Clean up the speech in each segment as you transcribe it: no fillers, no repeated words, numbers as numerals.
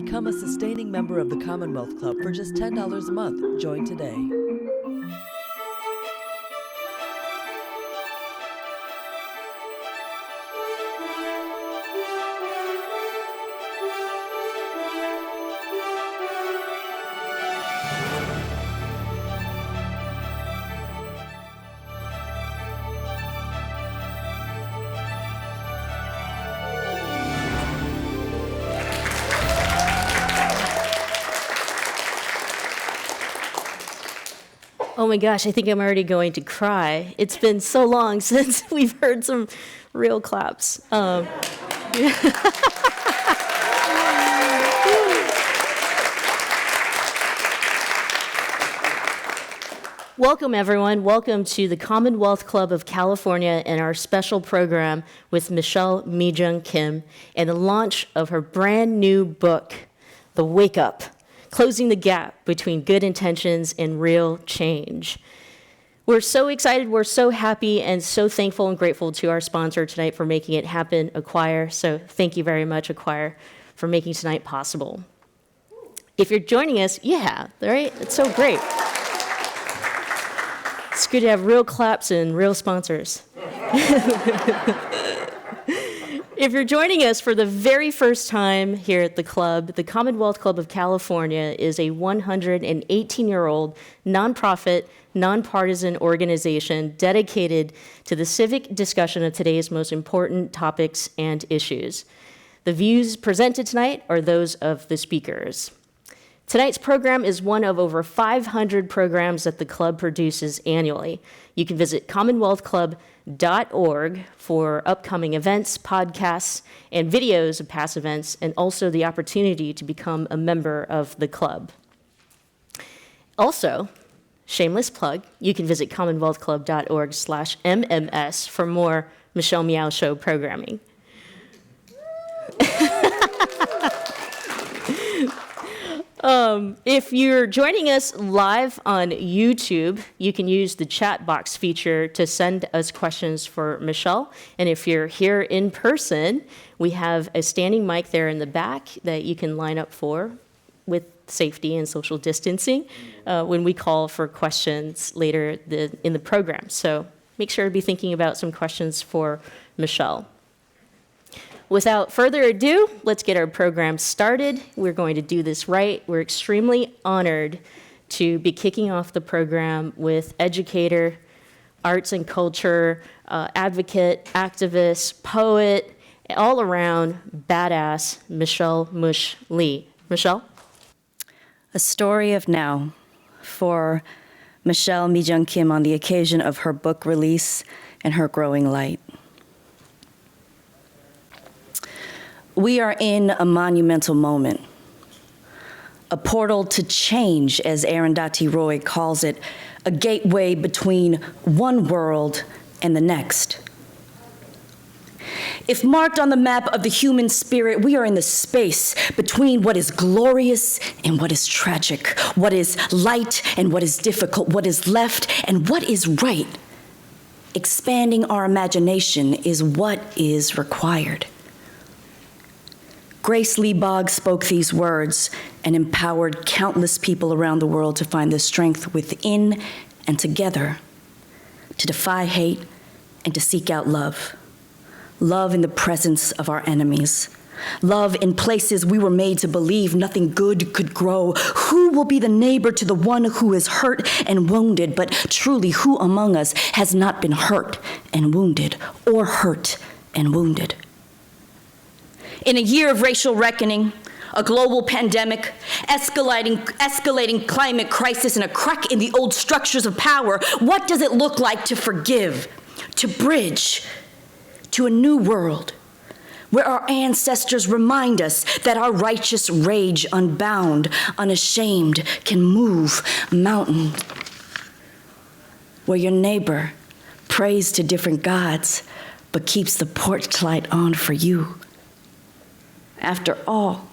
Become a sustaining member of the Commonwealth Club for just $10 a month. Join today. Oh my gosh, I think I'm already going to cry. It's been so long since we've heard some real claps. Welcome, everyone. Welcome to the Commonwealth Club of California and our special program with Michelle Mi-Jung Kim and the launch of her brand new book, The Wake Up: Closing the Gap Between Good Intentions and Real Change. We're so excited, we're so happy, and so thankful and grateful to our sponsor tonight for making it happen, Acquire. So thank you very much, Acquire, for making tonight possible. If you're joining us, right? It's so great. It's good to have real claps and real sponsors. If you're joining us for the very first time here at the club, the Commonwealth Club of California is a 118-year-old nonprofit, nonpartisan organization dedicated to the civic discussion of today's most important topics and issues. The views presented tonight are those of the speakers. Tonight's program is one of over 500 programs that the club produces annually. You can visit commonwealthclub.org for upcoming events, podcasts, and videos of past events, and also the opportunity to become a member of the club. Also, shameless plug, you can visit commonwealthclub.org/MMS for more Michelle Meow Show programming. If you're joining us live on YouTube, you can use the chat box feature to send us questions for Michelle. And if you're here in person, we have a standing mic there in the back that you can line up for with safety and social distancing when we call for questions later in the program. So make sure to be thinking about some questions for Michelle. Without further ado, let's get our program started. We're going to do this right. We're extremely honored to be kicking off the program with educator, arts and culture, advocate, activist, poet, all around badass, Michelle Mush Lee. Michelle? A story of now for Michelle Mi-Jung Kim on the occasion of her book release and her growing light. We are in a monumental moment, a portal to change, as Arundhati Roy calls it, a gateway between one world and the next. If marked on the map of the human spirit, we are in the space between what is glorious and what is tragic, what is light and what is difficult, what is left and what is right. Expanding our imagination is what is required. Grace Lee Boggs spoke these words and empowered countless people around the world to find the strength within and together to defy hate and to seek out love. Love in the presence of our enemies. Love in places we were made to believe nothing good could grow. Who will be the neighbor to the one who is hurt and wounded? But truly, who among us has not been hurt and wounded or hurt and wounded? In a year of racial reckoning, a global pandemic, escalating climate crisis, and a crack in the old structures of power, what does it look like to forgive, to bridge to a new world where our ancestors remind us that our righteous rage, unbound, unashamed, can move mountains? Where your neighbor prays to different gods but keeps the porch light on for you? After all,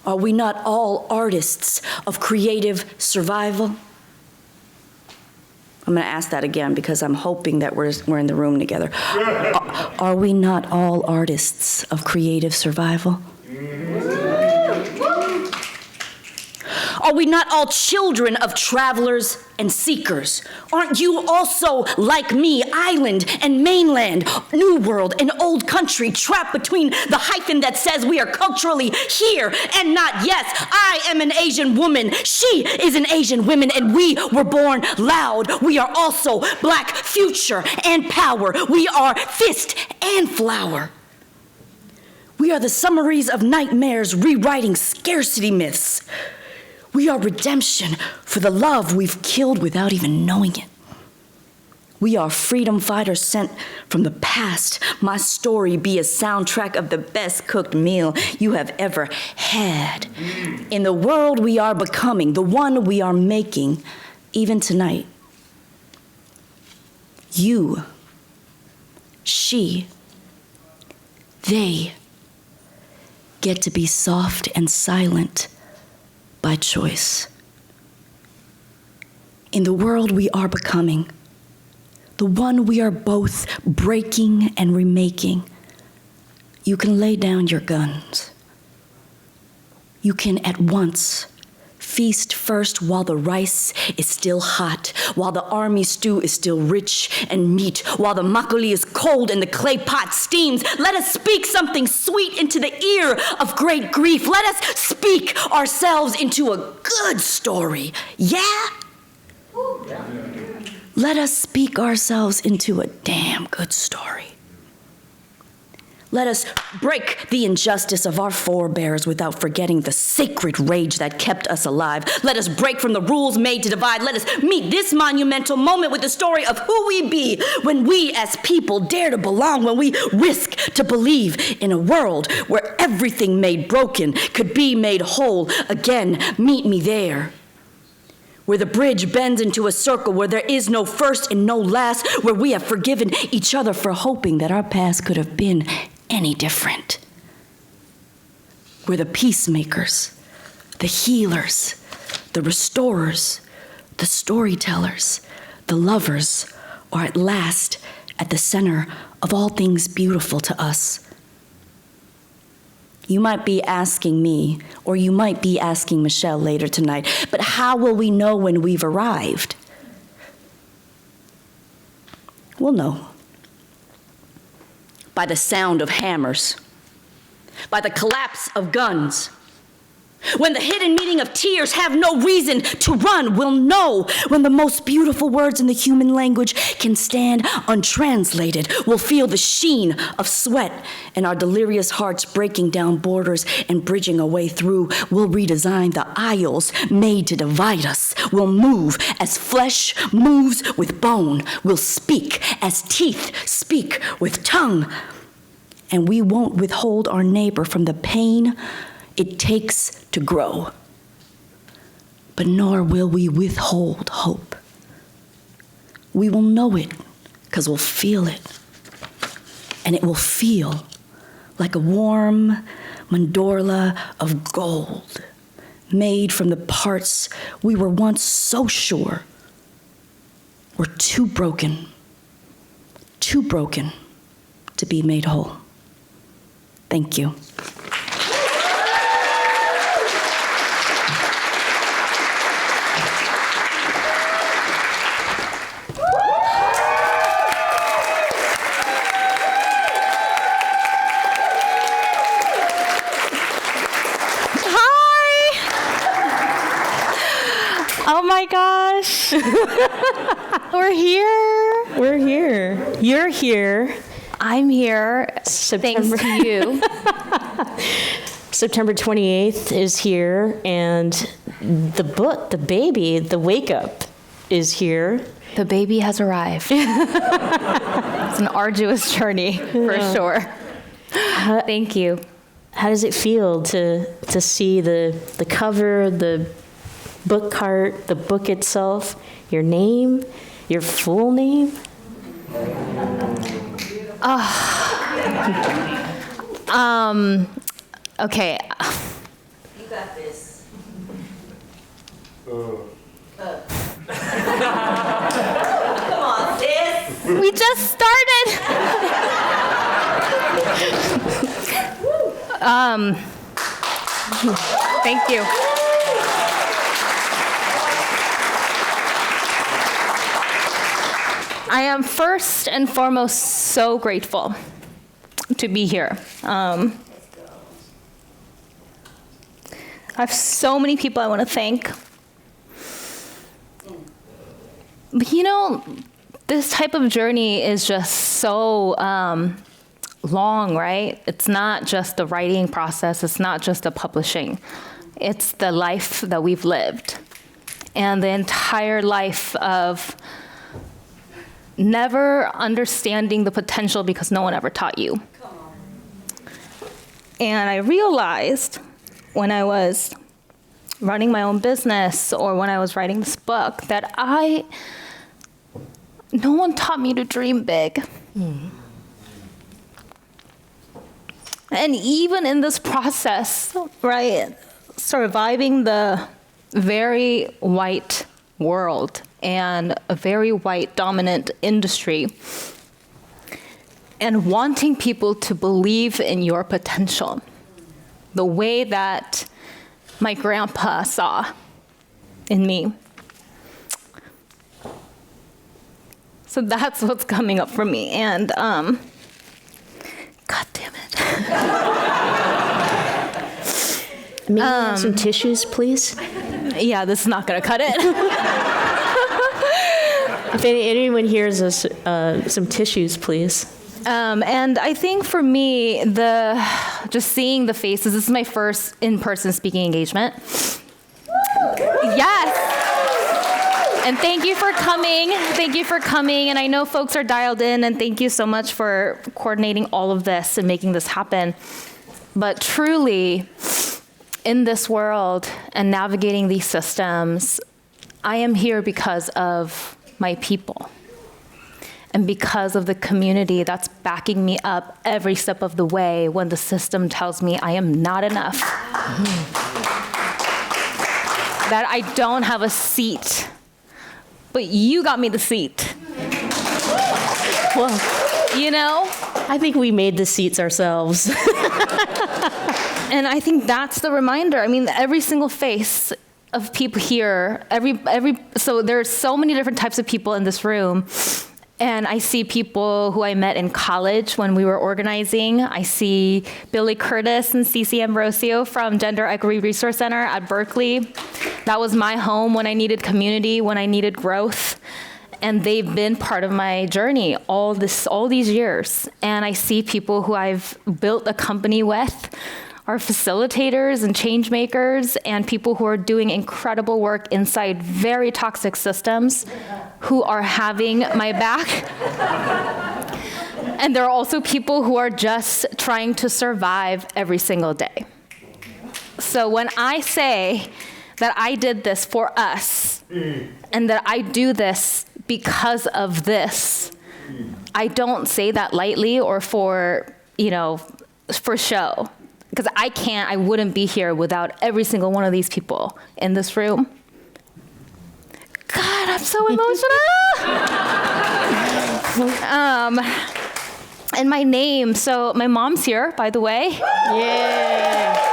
are we not all artists of creative survival? I'm going to ask that again because I'm hoping that we're in the room together. Are we not all artists of creative survival? Are we not all children of travelers and seekers? Aren't you also, like me, island and mainland, new world and old country, trapped between the hyphen that says we are culturally here and not? Yes, I am an Asian woman. She is an Asian woman, and we were born loud. We are also black future and power. We are fist and flower. We are the summaries of nightmares, rewriting scarcity myths. We are redemption for the love we've killed without even knowing it. We are freedom fighters sent from the past. My story be a soundtrack of the best cooked meal you have ever had. In the world we are becoming, the one we are making, even tonight. You, she, they get to be soft and silent by choice. In the world we are becoming, the one we are both breaking and remaking, you can lay down your guns. You can at once feast first while the rice is still hot, while the army stew is still rich and meat, while the makgeolli is cold and the clay pot steams. Let us speak something sweet into the ear of great grief. Let us speak ourselves into a good story. Yeah? Let us speak ourselves into a damn good story. Let us break the injustice of our forebears without forgetting the sacred rage that kept us alive. Let us break from the rules made to divide. Let us meet this monumental moment with the story of who we be when we as people dare to belong, when we risk to believe in a world where everything made broken could be made whole again. Meet me there. Where the bridge bends into a circle, where there is no first and no last, where we have forgiven each other for hoping that our past could have been any different. Where the peacemakers, the healers, the restorers, the storytellers, the lovers are at last at the center of all things beautiful to us. You might be asking me, or you might be asking Michelle later tonight, but how will we know when we've arrived? We'll know. By the sound of hammers, by the collapse of guns. When the hidden meaning of tears have no reason to run, we'll know. When the most beautiful words in the human language can stand untranslated, we'll feel the sheen of sweat and our delirious hearts breaking down borders and bridging a way through. We'll redesign the aisles made to divide us. We'll move as flesh moves with bone. We'll speak as teeth speak with tongue. And we won't withhold our neighbor from the pain it takes to grow, but nor will we withhold hope. We will know it because we'll feel it, and it will feel like a warm mandorla of gold made from the parts we were once so sure were too broken to be made whole. Thank you. Oh my gosh. We're here. We're here. You're here. I'm here. September. Thanks to you. September 28th is here, and the book, the baby, the wake up is here. The baby has arrived. It's an arduous journey, for sure. Thank you. How does it feel to see the cover, the book cart, the book itself, your name, your full name? Okay. You got this. Come on, sis. We just started. Thank you. I am first and foremost so grateful to be here. I have so many people I want to thank. But this type of journey is just so long, right? It's not just the writing process. It's not just the publishing. It's the life that we've lived. And the entire life of never understanding the potential because no one ever taught you. And I realized when I was running my own business or when I was writing this book that no one taught me to dream big. And even in this process, right, surviving the very white world and a very white dominant industry, and wanting people to believe in your potential, the way that my grandpa saw in me. So that's what's coming up for me, and God damn it. May we have some tissues, please? Yeah, this is not gonna cut it. If anyone hears us, some tissues, please. And I think for me, just seeing the faces, this is my first in-person speaking engagement. Yes. And thank you for coming. Thank you for coming. And I know folks are dialed in, and thank you so much for coordinating all of this and making this happen. But truly, in this world and navigating these systems, I am here because of my people and because of the community that's backing me up every step of the way when the system tells me I am not enough, that I don't have a seat. But you got me the seat. Well, I think we made the seats ourselves. And I think that's the reminder. I mean, every single face of people here, so there's so many different types of people in this room. And I see people who I met in college when we were organizing. I see Billy Curtis and Cece Ambrosio from Gender Equity Resource Center at Berkeley. That was my home when I needed community, when I needed growth. And they've been part of my journey all these years. And I see people who I've built a company with, are facilitators and change makers, and people who are doing incredible work inside very toxic systems, who are having my back. And there are also people who are just trying to survive every single day. So when I say that I did this for us, and that I do this because of this, I don't say that lightly or for show. Because I wouldn't be here without every single one of these people in this room. God, I'm so emotional. And my name, so my mom's here, by the way. Yeah.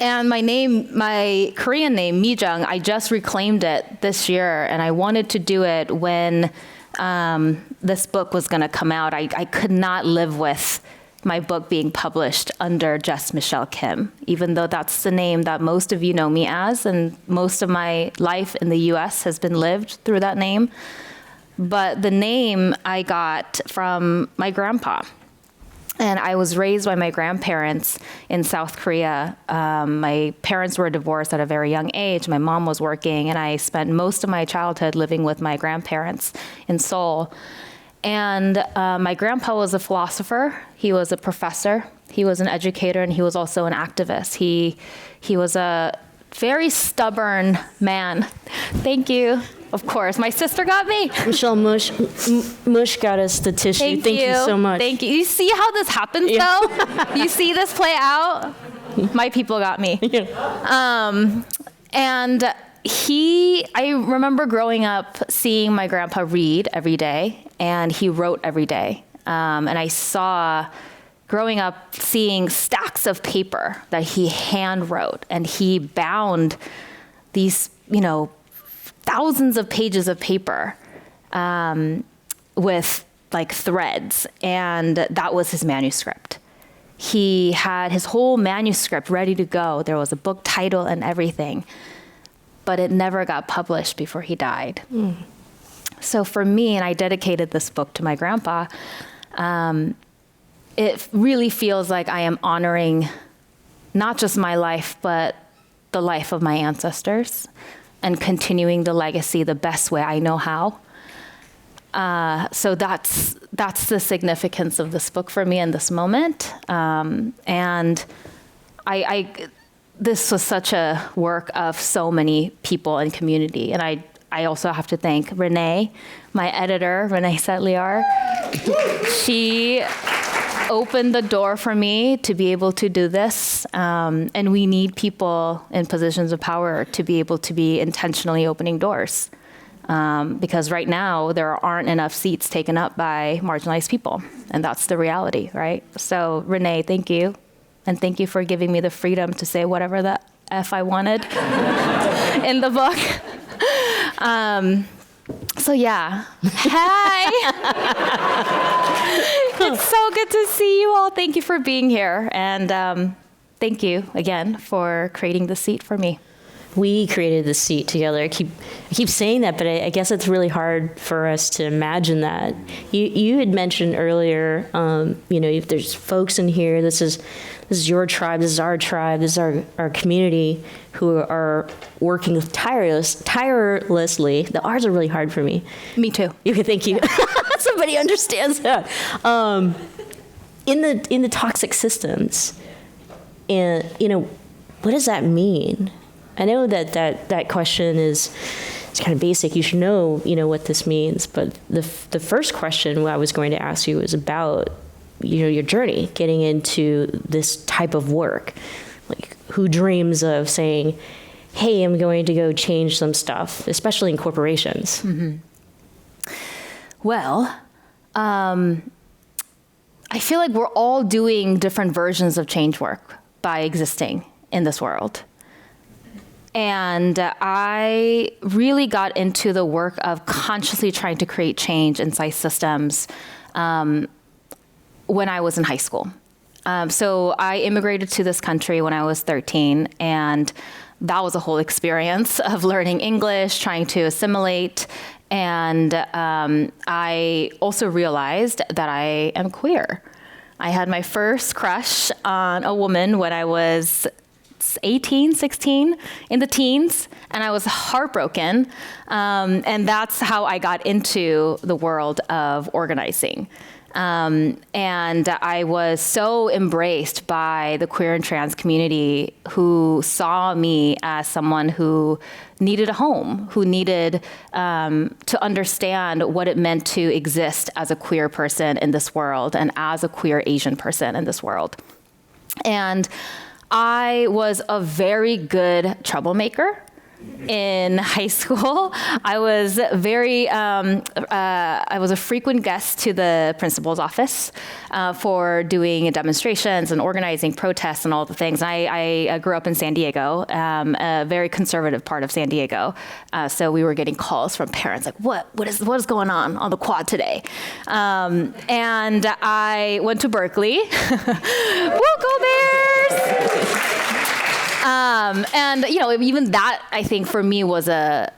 And my name, my Korean name, Mijung, I just reclaimed it this year, and I wanted to do it when this book was going to come out. I could not live with my book being published under just Michelle Kim, even though that's the name that most of you know me as, and most of my life in the US has been lived through that name. But the name I got from my grandpa. And I was raised by my grandparents in South Korea. My parents were divorced at a very young age. My mom was working, and I spent most of my childhood living with my grandparents in Seoul. And my grandpa was a philosopher. He was a professor. He was an educator, and he was also an activist. He was a very stubborn man. Thank you. Of course, my sister got me. Michelle, Mush got us the tissue. Thank you so much. Thank you. You see how this happens, though? You see this play out? My people got me. Yeah. And I remember growing up seeing my grandpa read every day, and he wrote every day. And I saw growing up seeing stacks of paper that he hand wrote, and he bound these, thousands of pages of paper with like threads, and that was his manuscript. He had his whole manuscript ready to go. There was a book title and everything, but it never got published before he died. So for me, and I dedicated this book to my grandpa, it really feels like I am honoring not just my life, but the life of my ancestors and continuing the legacy the best way I know how. So that's the significance of this book for me in this moment. And this was such a work of so many people and community. And I also have to thank Renee, my editor, Renee Setliar. She opened the door for me to be able to do this. And we need people in positions of power to be able to be intentionally opening doors. Because right now there aren't enough seats taken up by marginalized people. And that's the reality, right? So Renee, thank you. And thank you for giving me the freedom to say whatever the F I wanted in the book. So yeah, hi. It's so good to see you all. Thank you for being here. And thank you again for creating the seat for me. We created the seat together. I keep saying that, but I guess it's really hard for us to imagine that. You had mentioned earlier, if there's folks in here, this is your tribe, this is our tribe, this is our community who are working tirelessly. The R's are really hard for me. Me too. Okay, thank you. Somebody understands that. In the toxic systems, and what does that mean? I know that question is kind of basic. You should know, what this means. But the first question I was going to ask you was about, your journey getting into this type of work. Like, who dreams of saying, hey, I'm going to go change some stuff, especially in corporations? Mm-hmm. Well, I feel like we're all doing different versions of change work by existing in this world. And I really got into the work of consciously trying to create change inside systems when I was in high school. So I immigrated to this country when I was 13, and that was a whole experience of learning English, trying to assimilate. And I also realized that I am queer. I had my first crush on a woman when I was 18, 16, in the teens, and I was heartbroken. And that's how I got into the world of organizing. And I was so embraced by the queer and trans community, who saw me as someone who needed a home, who needed to understand what it meant to exist as a queer person in this world and as a queer Asian person in this world. And I was a very good troublemaker in high school. I was I was a frequent guest to the principal's office for doing demonstrations and organizing protests and all the things. I grew up in San Diego, a very conservative part of San Diego. So we were getting calls from parents like, what is going on the quad today? And I went to Berkeley. Woo, go Bears! And even that, I think, for me was a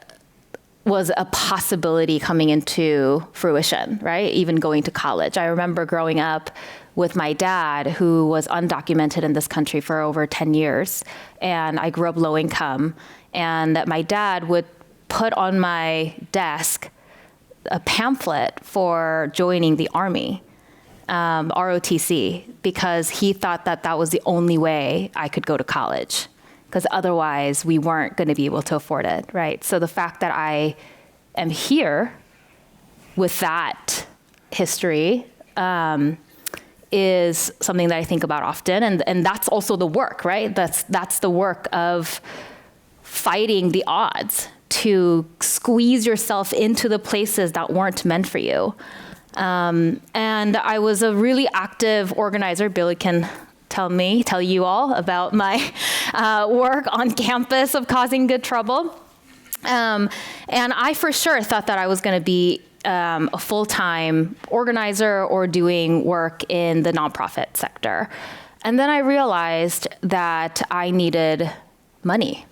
possibility coming into fruition, right? Even going to college. I remember growing up with my dad, who was undocumented in this country for over 10 years, and I grew up low income, and that my dad would put on my desk a pamphlet for joining the Army, ROTC, because he thought that was the only way I could go to college, because otherwise we weren't going to be able to afford it, right? So the fact that I am here with that history is something that I think about often, and that's also the work, right? That's the work of fighting the odds to squeeze yourself into the places that weren't meant for you. And I was a really active organizer. Billy can tell you all about my work on campus of causing good trouble. And I for sure thought that I was going to be a full-time organizer or doing work in the nonprofit sector. And then I realized that I needed money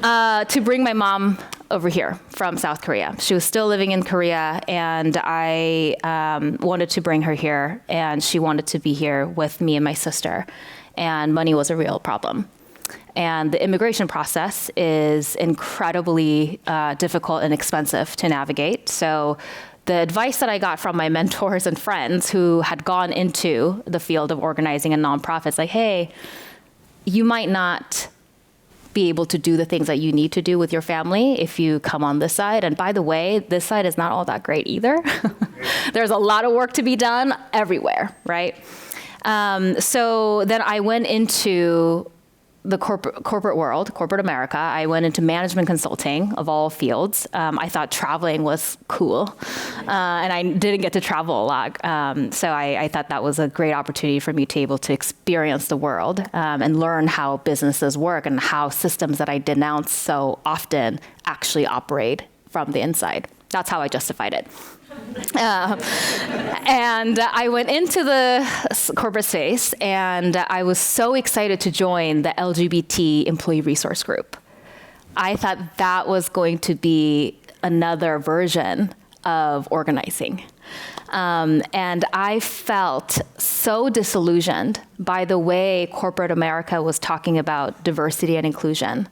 to bring my mom over here from South Korea. She was still living in Korea, and I wanted to bring her here, and she wanted to be here with me and my sister. And money was a real problem. And the immigration process is incredibly difficult and expensive to navigate. So the advice that I got from my mentors and friends who had gone into the field of organizing and nonprofits, like, hey, you might not be able to do the things that you need to do with your family if you come on this side. And by the way, this side is not all that great either. There's a lot of work to be done everywhere, right? So then I went into the corporate world, corporate America. I went into management consulting of all fields. I thought traveling was cool, and I didn't get to travel a lot. So I thought that was a great opportunity for me to be able to experience the world and learn how businesses work and how systems that I denounce so often actually operate from the inside. That's how I justified it. And I went into the corporate space, and I was so excited to join the LGBT employee resource group. I thought that was going to be another version of organizing. And I felt so disillusioned by the way corporate America was talking about diversity and inclusion.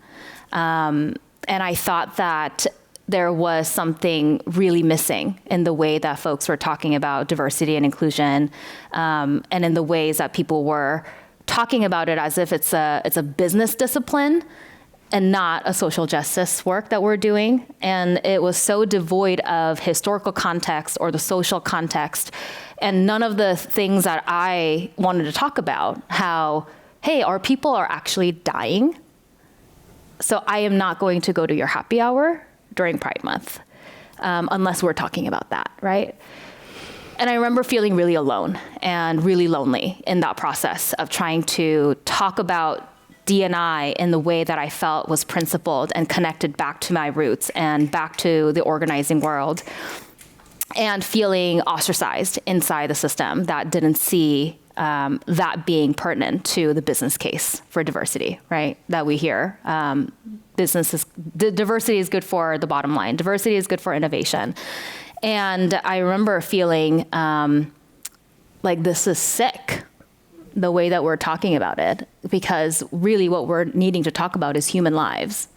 And I thought that there was something really missing in the way that folks were talking about diversity and inclusion, and in the ways that people were talking about it as if it's a business discipline and not a social justice work that we're doing. And it was so devoid of historical context or the social context, and none of the things that I wanted to talk about, how, hey, our people are actually dying, so I am not going to go to your happy hour during Pride Month, unless we're talking about that, right? And I remember feeling really alone and really lonely in that process of trying to talk about D&I in the way that I felt was principled and connected back to my roots and back to the organizing world, and feeling ostracized inside the system that didn't see that being pertinent to the business case for diversity, right? That we hear. Diversity is good for the bottom line. Diversity is good for innovation. And I remember feeling like this is sick, the way that we're talking about it, because really what we're needing to talk about is human lives.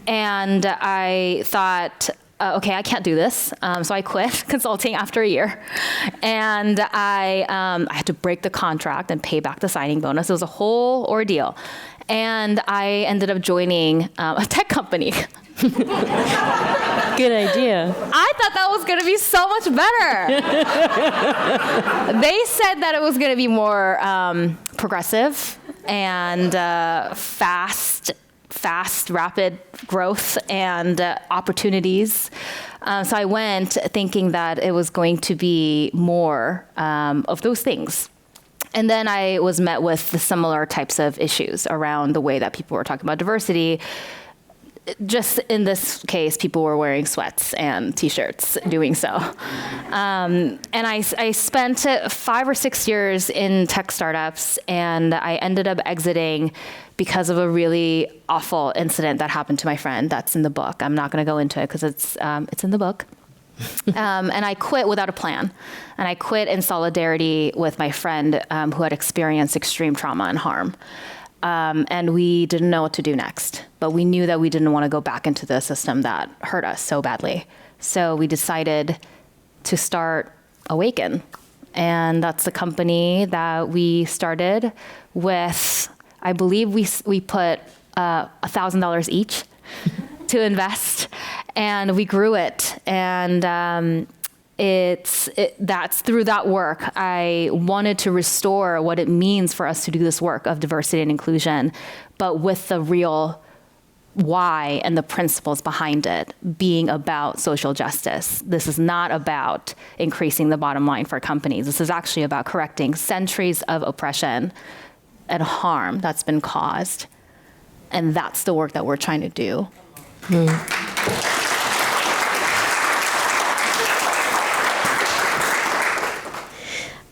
And I thought, okay, I can't do this. So I quit consulting after a year. And I had to break the contract and pay back the signing bonus. It was a whole ordeal. And I ended up joining a tech company. Good idea. I thought that was going to be so much better. They said that it was going to be more progressive and fast, rapid growth and opportunities. So I went thinking that it was going to be more of those things. And then I was met with the similar types of issues around the way that people were talking about diversity. Just in this case, people were wearing sweats and T-shirts doing so. And I spent 5 or 6 years in tech startups, and I ended up exiting because of a really awful incident that happened to my friend. That's in the book. I'm not going to go into it because it's in the book. And I quit without a plan. And I quit in solidarity with my friend who had experienced extreme trauma and harm. And we didn't know what to do next. But we knew that we didn't want to go back into the system that hurt us so badly. So we decided to start Awaken. And that's the company that we started with. I believe we put $1,000 each to invest, and we grew it. And that's through that work, I wanted to restore what it means for us to do this work of diversity and inclusion, but with the real why and the principles behind it being about social justice. This is not about increasing the bottom line for companies. This is actually about correcting centuries of oppression and harm that's been caused. And that's the work that we're trying to do.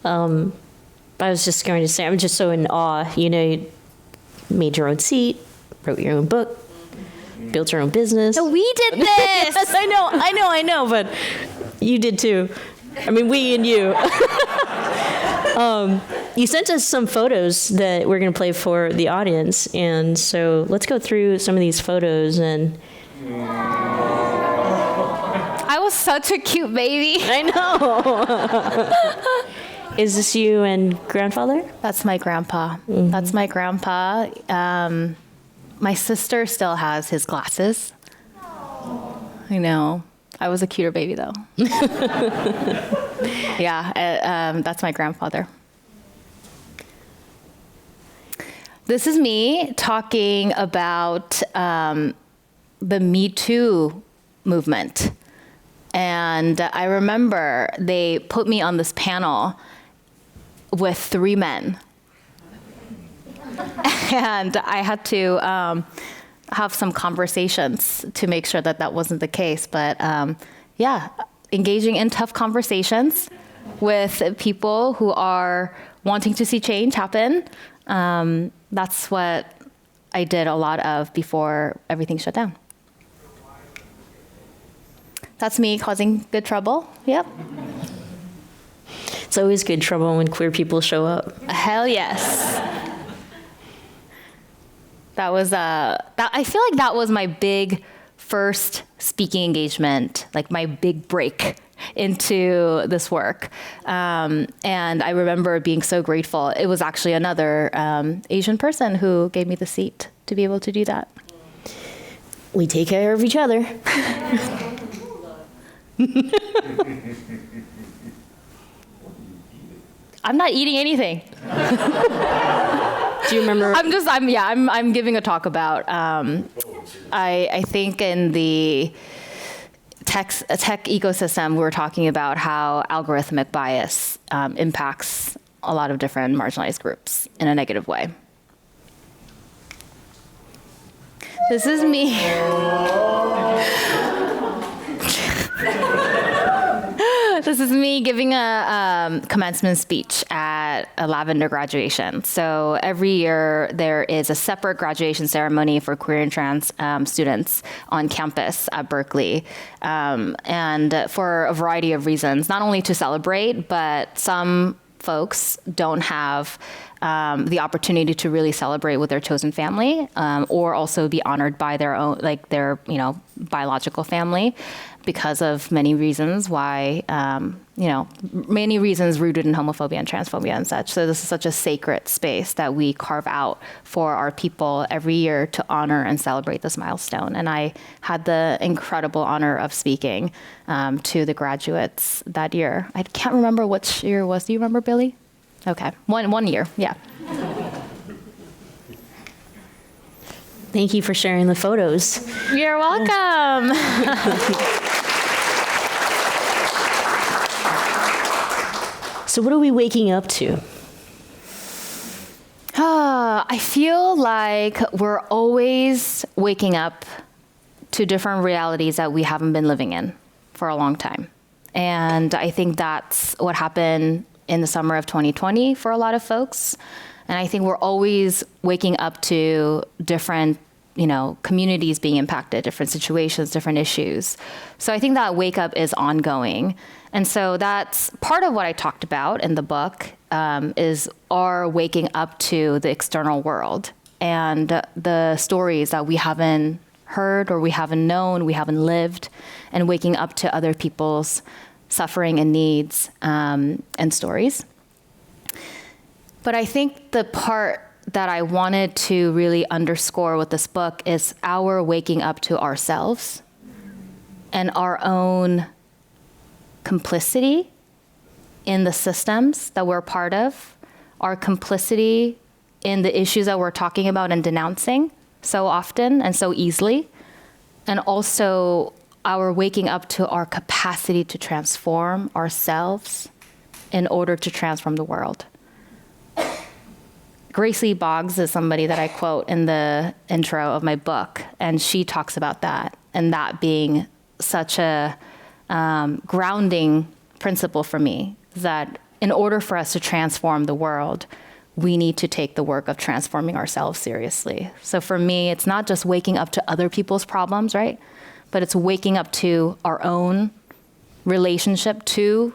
I was just going to say, I'm just so in awe. You made your own seat, wrote your own book, built your own business. So we did this. Yes, I know, but you did too. I mean, we and you. You sent us some photos that we're going to play for the audience, and so let's go through some of these photos. And I was such a cute baby. I know. Is this you and grandfather? That's my grandpa. Mm-hmm. That's my grandpa. My sister still has his glasses. I know. I was a cuter baby, though. Yeah, that's my grandfather. This is me talking about the Me Too movement. And I remember they put me on this panel with 3 men. And I had to have some conversations to make sure that that wasn't the case. But yeah, engaging in tough conversations with people who are wanting to see change happen. That's what I did a lot of before everything shut down. That's me causing good trouble. Yep. It's always good trouble when queer people show up. Hell yes. That was I feel like that was my big first speaking engagement, like my big break into this work. And I remember being so grateful. It was actually another Asian person who gave me the seat to be able to do that. We take care of each other. I'm not eating anything. Do you remember? I'm giving a talk about, I think in the tech ecosystem, we're talking about how algorithmic bias impacts a lot of different marginalized groups in a negative way. This is me. This is me giving a commencement speech at a Lavender graduation. So every year there is a separate graduation ceremony for queer and trans students on campus at Berkeley. And for a variety of reasons, not only to celebrate, but some folks don't have the opportunity to really celebrate with their chosen family, or also be honored by their own, like their, biological family, because of many reasons why, many reasons rooted in homophobia and transphobia and such. So this is such a sacred space that we carve out for our people every year to honor and celebrate this milestone. And I had the incredible honor of speaking to the graduates that year. I can't remember which year it was. Do you remember, Billy? Okay, one year, yeah. Thank you for sharing the photos. You're welcome. So what are we waking up to? I feel like we're always waking up to different realities that we haven't been living in for a long time. And I think that's what happened in the summer of 2020 for a lot of folks. And I think we're always waking up to different, communities being impacted, different situations, different issues. So I think that wake up is ongoing. And so that's part of what I talked about in the book, is our waking up to the external world and the stories that we haven't heard or we haven't known, we haven't lived, and waking up to other people's suffering and needs and stories. But I think the part that I wanted to really underscore with this book is our waking up to ourselves and our own complicity in the systems that we're part of, our complicity in the issues that we're talking about and denouncing, so often and so easily, and also our waking up to our capacity to transform ourselves in order to transform the world. Grace Lee Boggs is somebody that I quote in the intro of my book, and she talks about that, and that being such a grounding principle for me, that in order for us to transform the world, we need to take the work of transforming ourselves seriously. So for me, it's not just waking up to other people's problems, right? But it's waking up to our own relationship to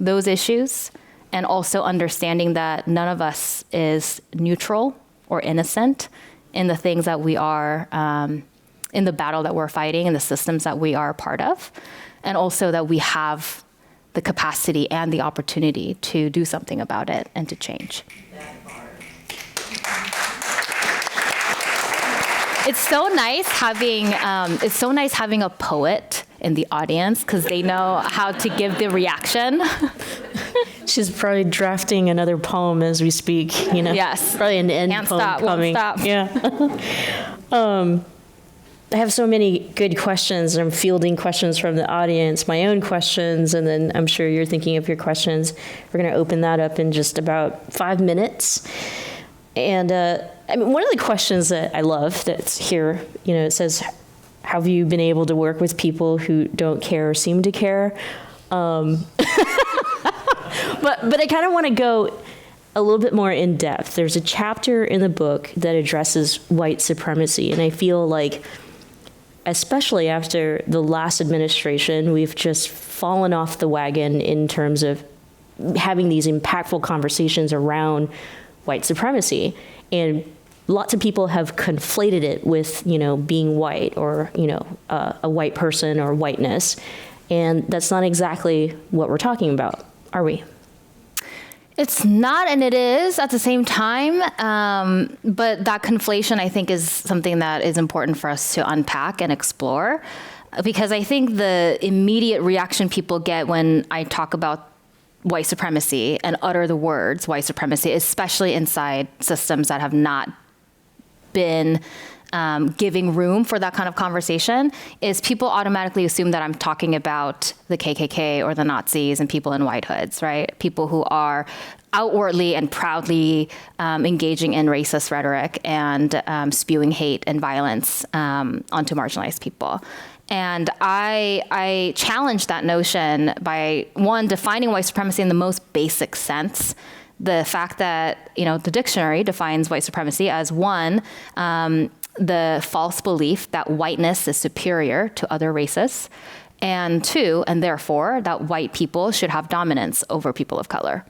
those issues, and also understanding that none of us is neutral or innocent in the things that we are, in the battle that we're fighting, and the systems that we are a part of, and also that we have the capacity and the opportunity to do something about it and to change. It's so nice having a poet in the audience, because they know how to give the reaction. She's probably drafting another poem as we speak, you know? Yes. Probably an end Can't poem stop, won't coming. stop. Yeah. I have so many good questions, and I'm fielding questions from the audience, my own questions, and then I'm sure you're thinking of your questions. We're going to open that up in just about 5 minutes. And I mean, one of the questions that I love that's here, you know, it says, have you been able to work with people who don't care or seem to care? But I kind of want to go a little bit more in depth. There's a chapter in the book that addresses white supremacy, and I feel like, especially after the last administration, we've just fallen off the wagon in terms of having these impactful conversations around white supremacy. And lots of people have conflated it with, you know, being white, or, you know, a white person or whiteness. And that's not exactly what we're talking about, are we? It's not, and it is at the same time. But that conflation, I think, is something that is important for us to unpack and explore. Because I think the immediate reaction people get when I talk about white supremacy and utter the words white supremacy, especially inside systems that have not been giving room for that kind of conversation, is people automatically assume that I'm talking about the KKK or the Nazis and people in white hoods, right? People who are outwardly and proudly engaging in racist rhetoric and spewing hate and violence onto marginalized people. And I challenge that notion by, one, defining white supremacy in the most basic sense. The fact that, you know, the dictionary defines white supremacy as, one, the false belief that whiteness is superior to other races, and two, and therefore, that white people should have dominance over people of color.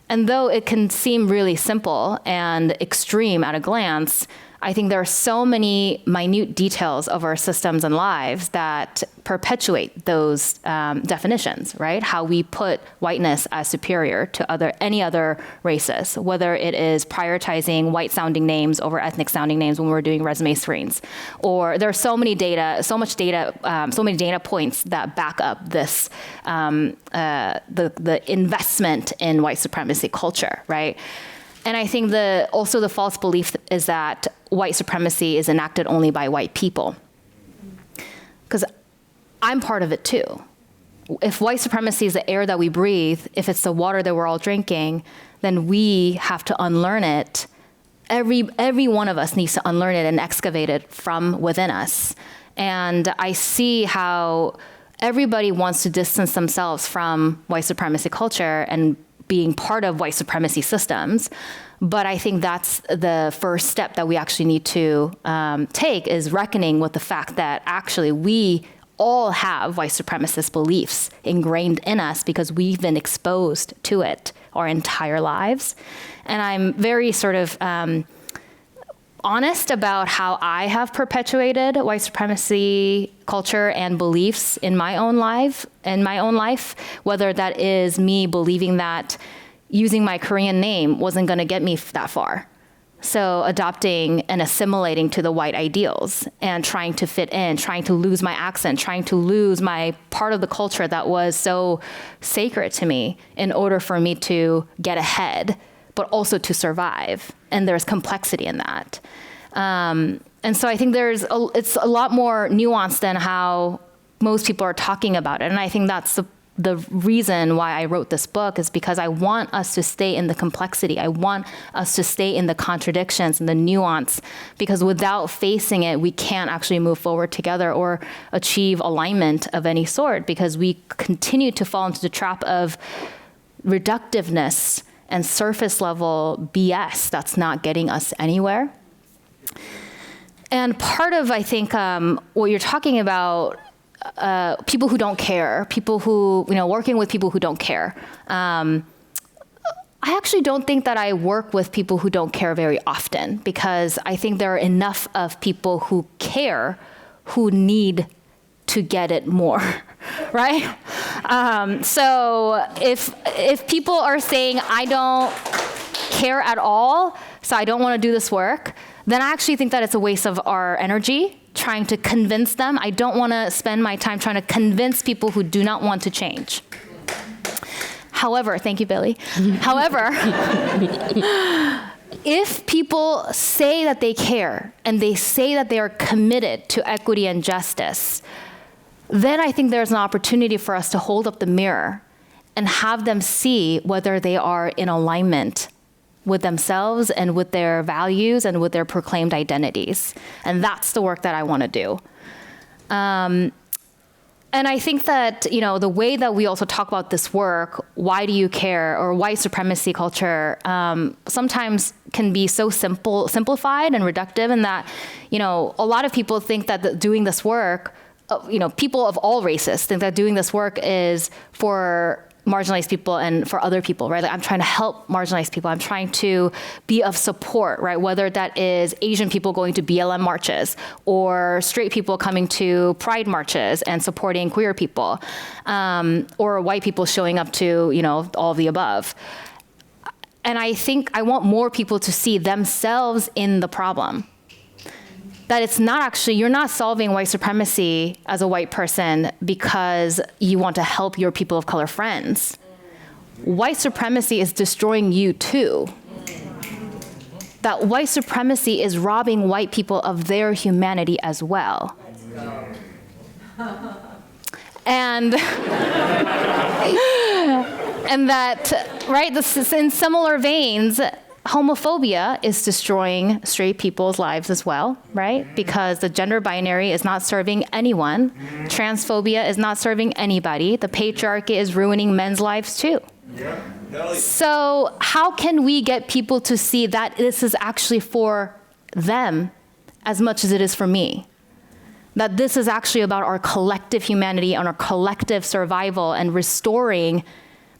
And though it can seem really simple and extreme at a glance, I think there are so many minute details of our systems and lives that perpetuate those definitions, right? How we put whiteness as superior to any other races, whether it is prioritizing white-sounding names over ethnic-sounding names when we're doing resume screens, or there are so many data points that back up this the investment in white supremacy culture, right? And I think also the false belief is that white supremacy is enacted only by white people. Because I'm part of it too. If white supremacy is the air that we breathe, if it's the water that we're all drinking, then we have to unlearn it. Every one of us needs to unlearn it and excavate it from within us. And I see how everybody wants to distance themselves from white supremacy culture and being part of white supremacy systems. But I think that's the first step that we actually need to take, is reckoning with the fact that actually we all have white supremacist beliefs ingrained in us because we've been exposed to it our entire lives. And I'm very sort of honest about how I have perpetuated white supremacy culture and beliefs in my own life, whether that is me believing that using my Korean name wasn't going to get me that far. So adopting and assimilating to the white ideals and trying to fit in, trying to lose my accent, trying to lose my part of the culture that was so sacred to me in order for me to get ahead, but also to survive. And there's complexity in that. And so I think it's a lot more nuanced than how most people are talking about it. And I think that's the reason why I wrote this book, is because I want us to stay in the complexity. I want us to stay in the contradictions and the nuance, because without facing it, we can't actually move forward together or achieve alignment of any sort, because we continue to fall into the trap of reductiveness and surface level BS that's not getting us anywhere. And part of, I think, what you're talking about, people who don't care, people who, working with people who don't care. I actually don't think that I work with people who don't care very often, because I think there are enough of people who care who need to get it more, right? So if people are saying, I don't care at all, so I don't want to do this work, then I actually think that it's a waste of our energy trying to convince them. I don't want to spend my time trying to convince people who do not want to change. However, thank you, Billy. However, if people say that they care and they say that they are committed to equity and justice, then I think there's an opportunity for us to hold up the mirror and have them see whether they are in alignment with themselves and with their values and with their proclaimed identities. And that's the work that I want to do. And I think that, the way that we also talk about this work, why do you care, or white supremacy culture, sometimes can be so simplified and reductive, in that, a lot of people think that doing this work, people of all races think that doing this work is for marginalized people and for other people, right? Like, I'm trying to help marginalized people. I'm trying to be of support, right? Whether that is Asian people going to BLM marches, or straight people coming to pride marches and supporting queer people, or white people showing up to, all of the above. And I think I want more people to see themselves in the problem. That it's not actually, you're not solving white supremacy as a white person because you want to help your people of color friends. White supremacy is destroying you too. That white supremacy is robbing white people of their humanity as well. And that, right, this is in similar veins, homophobia is destroying straight people's lives as well, right? Because the gender binary is not serving anyone. Transphobia is not serving anybody. The patriarchy is ruining men's lives too. So how can we get people to see that this is actually for them as much as it is for me? That this is actually about our collective humanity and our collective survival and restoring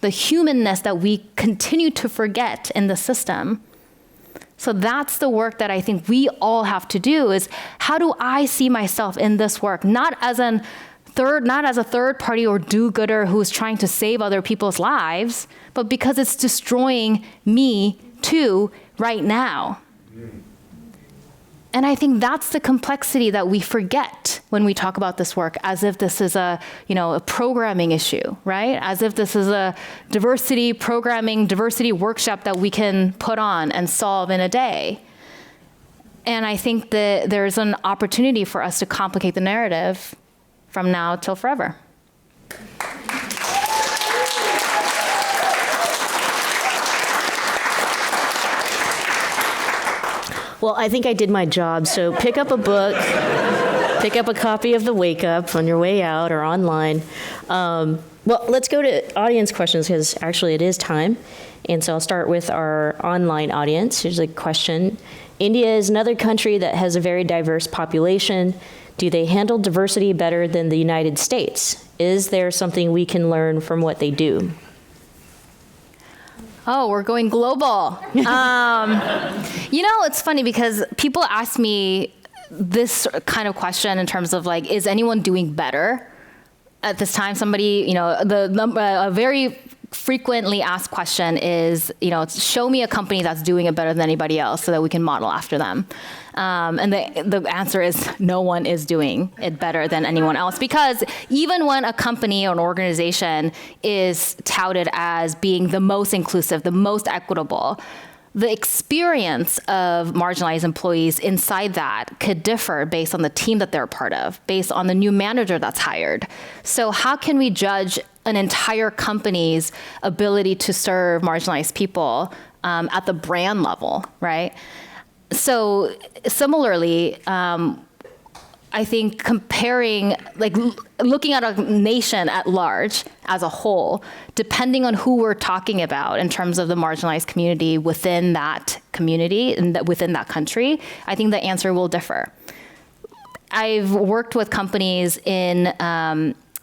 the humanness that we continue to forget in the system. So that's the work that I think we all have to do, is how do I see myself in this work? Not as a third party or do-gooder who's trying to save other people's lives, but because it's destroying me too right now. And I think that's the complexity that we forget when we talk about this work, as if this is a programming issue, right? As if this is a diversity workshop that we can put on and solve in a day. And I think that there's an opportunity for us to complicate the narrative from now till forever. Well, I think I did my job, so pick up a book, pick up a copy of The Wake Up on your way out or online. Well, let's go to audience questions, because actually it is time. And so I'll start with our online audience. Here's a question. India is another country that has a very diverse population. Do they handle diversity better than the United States? Is there something we can learn from what they do? Oh, we're going global. It's funny because people ask me this kind of question in terms of like, is anyone doing better at this time? Somebody, a very frequently asked question is, show me a company that's doing it better than anybody else so that we can model after them. And the answer is no one is doing it better than anyone else, because even when a company or an organization is touted as being the most inclusive, the most equitable, the experience of marginalized employees inside that could differ based on the team that they're a part of, based on the new manager that's hired. So how can we judge an entire company's ability to serve marginalized people at the brand level, right? So similarly, I think comparing, like looking at a nation at large as a whole, depending on who we're talking about in terms of the marginalized community within that community and within that country, I think the answer will differ. I've worked with companies in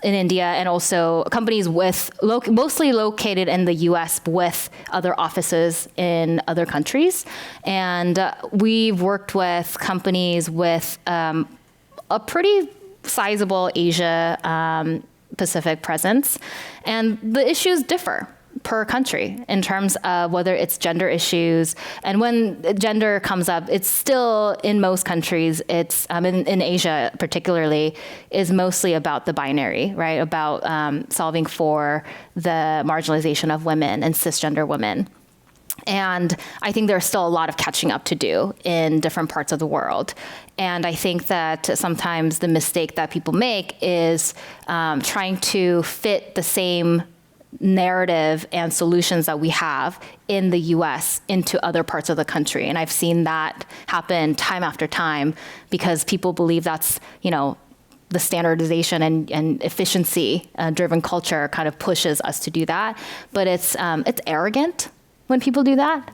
India and also companies with mostly located in the US with other offices in other countries. And we've worked with companies with a pretty sizable Asia Pacific presence. And the issues differ per country in terms of whether it's gender issues. And when gender comes up, it's still in most countries, it's in Asia particularly, is mostly about the binary, right? About solving for the marginalization of women and cisgender women. And I think there's still a lot of catching up to do in different parts of the world. And I think that sometimes the mistake that people make is trying to fit the same narrative and solutions that we have in the US into other parts of the country. And I've seen that happen time after time because people believe that's, the standardization and efficiency driven culture kind of pushes us to do that. But it's arrogant when people do that.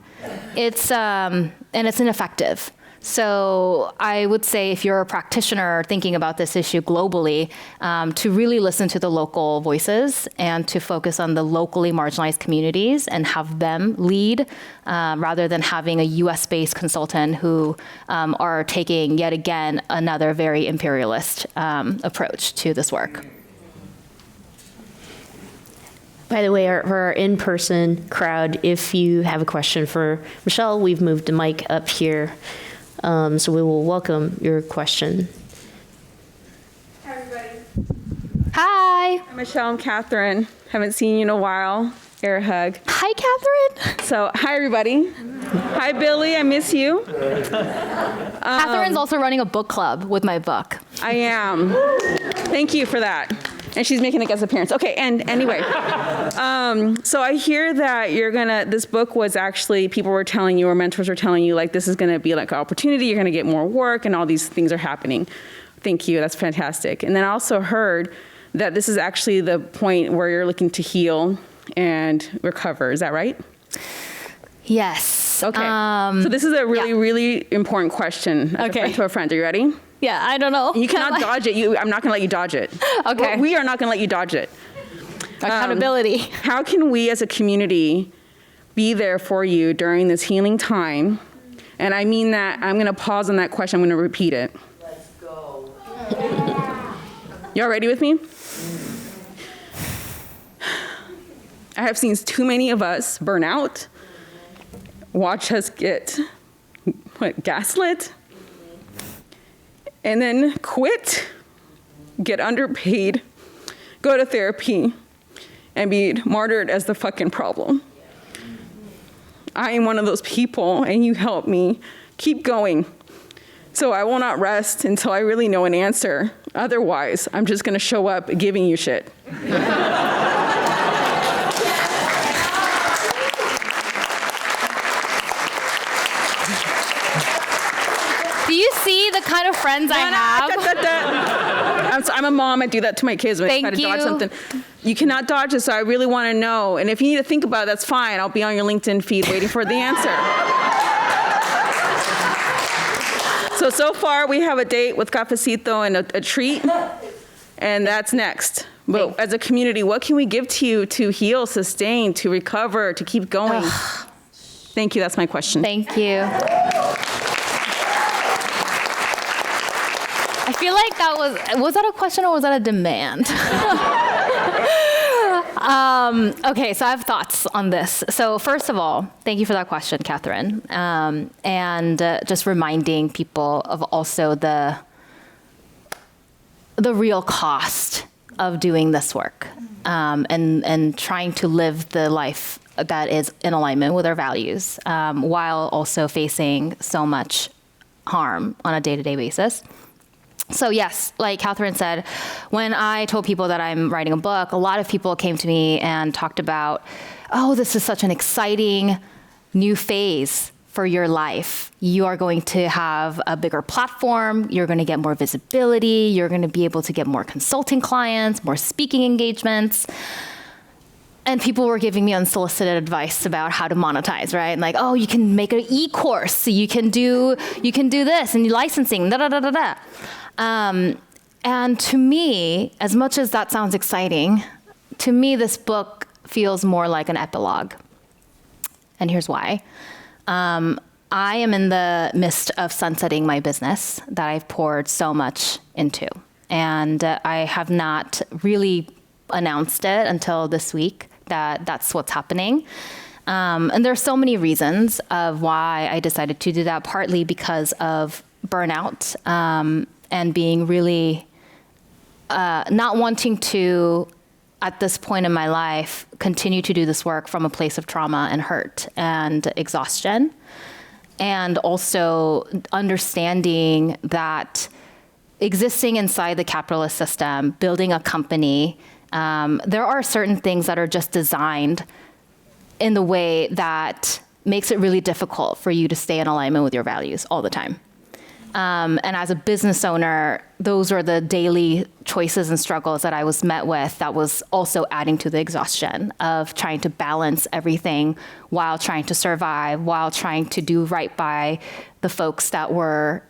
And it's ineffective. So I would say if you're a practitioner thinking about this issue globally, to really listen to the local voices and to focus on the locally marginalized communities and have them lead rather than having a US-based consultant who are taking, yet again, another very imperialist approach to this work. By the way, for our in-person crowd, if you have a question for Michelle, we've moved the mic up here. So we will welcome your question. Hi, everybody. Hi. I'm Michelle. I'm Catherine. Haven't seen you in a while. Air hug. Hi, Catherine. So, hi, everybody. Hi, Billy. I miss you. Catherine's also running a book club with my book. I am. Thank you for that. And she's making a guest appearance. Okay, and anyway. So I hear that this book was actually, people were telling you, or mentors were telling you, like, this is gonna be like an opportunity, you're gonna get more work, and all these things are happening. Thank you, that's fantastic. And then I also heard that this is actually the point where you're looking to heal and recover, is that right? Yes. Okay, so this is a really important question. As a friend to a friend, are you ready? Yeah, I don't know. You cannot dodge it. I'm not going to let you dodge it. Okay. We are not going to let you dodge it. Accountability. How can we as a community be there for you during this healing time? And I mean that, I'm going to pause on that question. I'm going to repeat it. Let's go. Y'all ready with me? I have seen too many of us burn out, watch us get gaslit, and then quit, get underpaid, go to therapy, and be martyred as the fucking problem. I am one of those people, and you help me keep going. So I will not rest until I really know an answer. Otherwise, I'm just gonna show up giving you shit. Do you see the kind of friends I have? I'm a mom. I do that to my kids when they try to dodge something. You cannot dodge it, so I really want to know. And if you need to think about it, that's fine. I'll be on your LinkedIn feed waiting for the answer. So far, we have a date with cafecito and a treat, and that's next. But as a community, what can we give to you to heal, sustain, to recover, to keep going? Thank you. That's my question. Thank you. I feel like that was that a question or was that a demand? Okay, so I have thoughts on this. So first of all, thank you for that question, Catherine. And just reminding people of also the real cost of doing this work, and trying to live the life that is in alignment with our values, while also facing so much harm on a day-to-day basis. So yes, like Catherine said, when I told people that I'm writing a book, a lot of people came to me and talked about, oh, this is such an exciting new phase for your life. You are going to have a bigger platform, you're going to get more visibility, you're going to be able to get more consulting clients, more speaking engagements. And people were giving me unsolicited advice about how to monetize, right? And like, oh, you can make an e-course, you can do this, and licensing, da da da da da. And to me, as much as that sounds exciting, to me, this book feels more like an epilogue. And here's why. I am in the midst of sunsetting my business that I've poured so much into. And I have not really announced it until this week that that's what's happening. And there's so many reasons of why I decided to do that, partly because of burnout, and being really not wanting to, at this point in my life, continue to do this work from a place of trauma and hurt and exhaustion. And also understanding that existing inside the capitalist system, building a company, there are certain things that are just designed in the way that makes it really difficult for you to stay in alignment with your values all the time. And as a business owner, those are the daily choices and struggles that I was met with that was also adding to the exhaustion of trying to balance everything while trying to survive, while trying to do right by the folks that were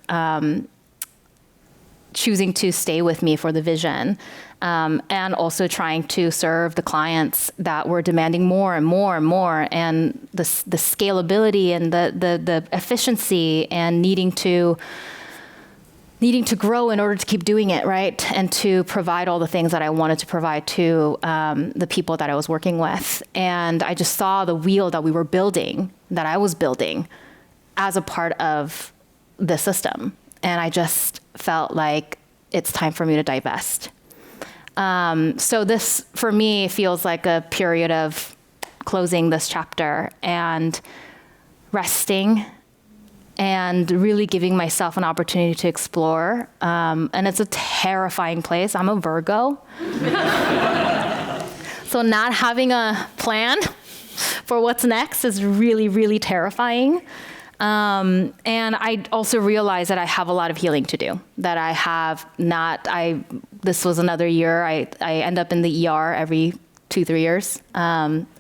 choosing to stay with me for the vision, and also trying to serve the clients that were demanding more and more and more, and the scalability and the efficiency, and needing to grow in order to keep doing it, right? And to provide all the things that I wanted to provide to the people that I was working with. And I just saw the wheel that we were building, that I was building as a part of the system. And I just felt like it's time for me to divest. So this, for me, feels like a period of closing this chapter and resting and really giving myself an opportunity to explore. And it's a terrifying place. I'm a Virgo. So not having a plan for what's next is really, really terrifying. And I also realize that I have a lot of healing to do, that I have not, this was another year, I end up in the ER every 2-3 years.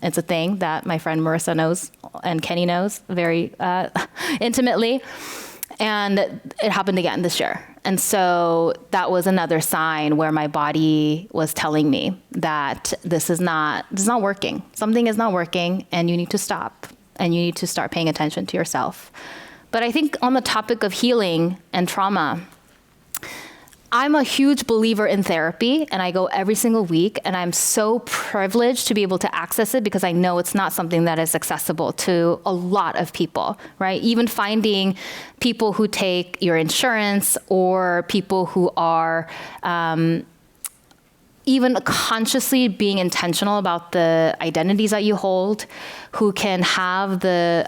It's a thing that my friend Marissa knows and Kenny knows very intimately. And it happened again this year. And so that was another sign where my body was telling me that this is not working. Something is not working and you need to stop. And you need to start paying attention to yourself. But I think on the topic of healing and trauma, I'm a huge believer in therapy, and I go every single week, and I'm so privileged to be able to access it because I know it's not something that is accessible to a lot of people, right? Even finding people who take your insurance or people who are even consciously being intentional about the identities that you hold, who can have the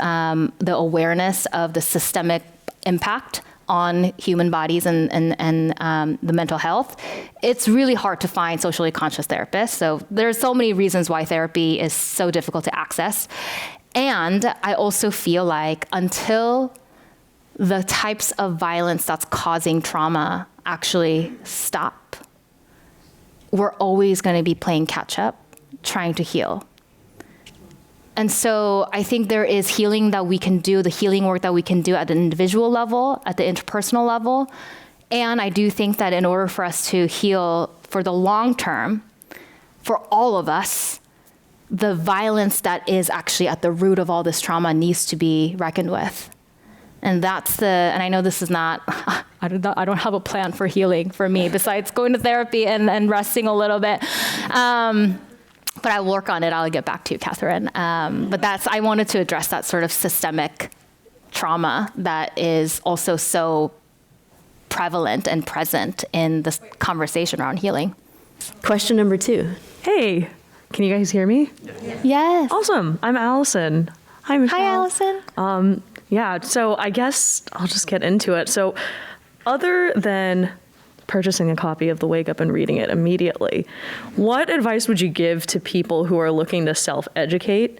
awareness of the systemic impact on human bodies and the mental health. It's really hard to find socially conscious therapists. So there's so many reasons why therapy is so difficult to access. And I also feel like until the types of violence that's causing trauma actually stop, we're always going to be playing catch up, trying to heal. And so I think there is healing that we can do, the healing work that we can do at an individual level, at the interpersonal level. And I do think that in order for us to heal for the long term, for all of us, the violence that is actually at the root of all this trauma needs to be reckoned with. And and I know this is not, I don't have a plan for healing for me besides going to therapy and resting a little bit. But I'll work on it. I'll get back to you, Catherine. But I wanted to address that sort of systemic trauma that is also so prevalent and present in this conversation around healing. Question number 2. Hey, can you guys hear me? Yes. Awesome. I'm Allison. Hi, Michelle. Hi, Allison. Yeah, so I guess I'll just get into it. So other than purchasing a copy of The Wake Up and reading it immediately, what advice would you give to people who are looking to self-educate?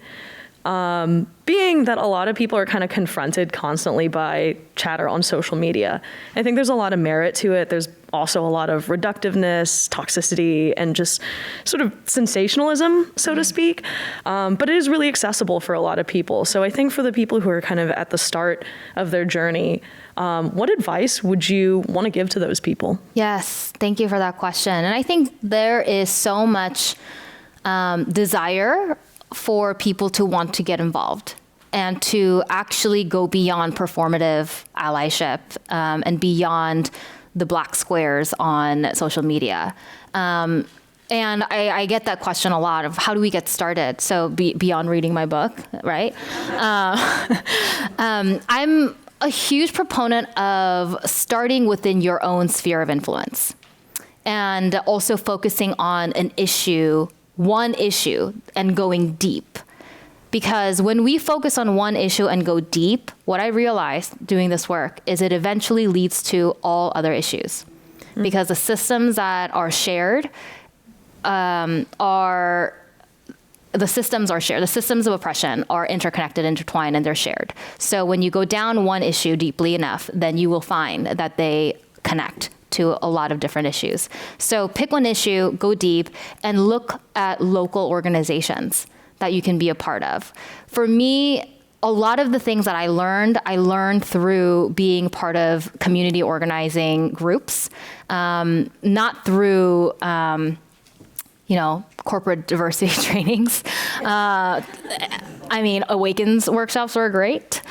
Being that a lot of people are kind of confronted constantly by chatter on social media. I think there's a lot of merit to it. There's also a lot of reductiveness, toxicity, and just sort of sensationalism, so to speak. But it is really accessible for a lot of people. So I think for the people who are kind of at the start of their journey, what advice would you want to give to those people? Yes, thank you for that question. And I think there is so much desire for people to want to get involved and to actually go beyond performative allyship and beyond the black squares on social media. And I get that question a lot of how do we get started? So beyond reading my book, right? I'm a huge proponent of starting within your own sphere of influence and also focusing on an issue, one issue, and going deep. Because when we focus on one issue and go deep, what I realized doing this work is it eventually leads to all other issues. Because the systems that are shared the systems are shared. The systems of oppression are interconnected, intertwined, and they're shared. So when you go down one issue deeply enough, then you will find that they connect to a lot of different issues. So pick one issue, go deep, and look at local organizations that you can be a part of. For me, a lot of the things that I learned through being part of community organizing groups, not through corporate diversity trainings. Awakens workshops were great.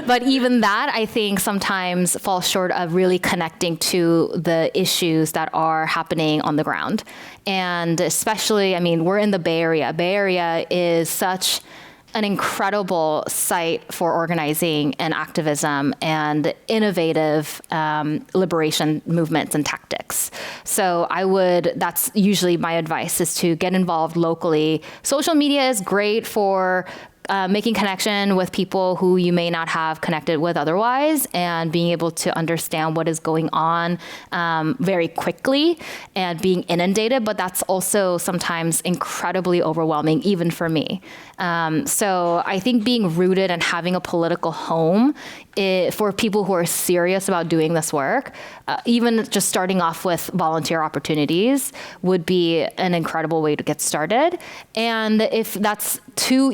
But even that, I think, sometimes falls short of really connecting to the issues that are happening on the ground. And especially, we're in the Bay Area. Bay Area is such an incredible site for organizing and activism and innovative liberation movements and tactics. So that's usually my advice, is to get involved locally. Social media is great for making connection with people who you may not have connected with otherwise, and being able to understand what is going on very quickly and being inundated, but that's also sometimes incredibly overwhelming, even for me. So I think being rooted and having a political home for people who are serious about doing this work, even just starting off with volunteer opportunities, would be an incredible way to get started. And if that's too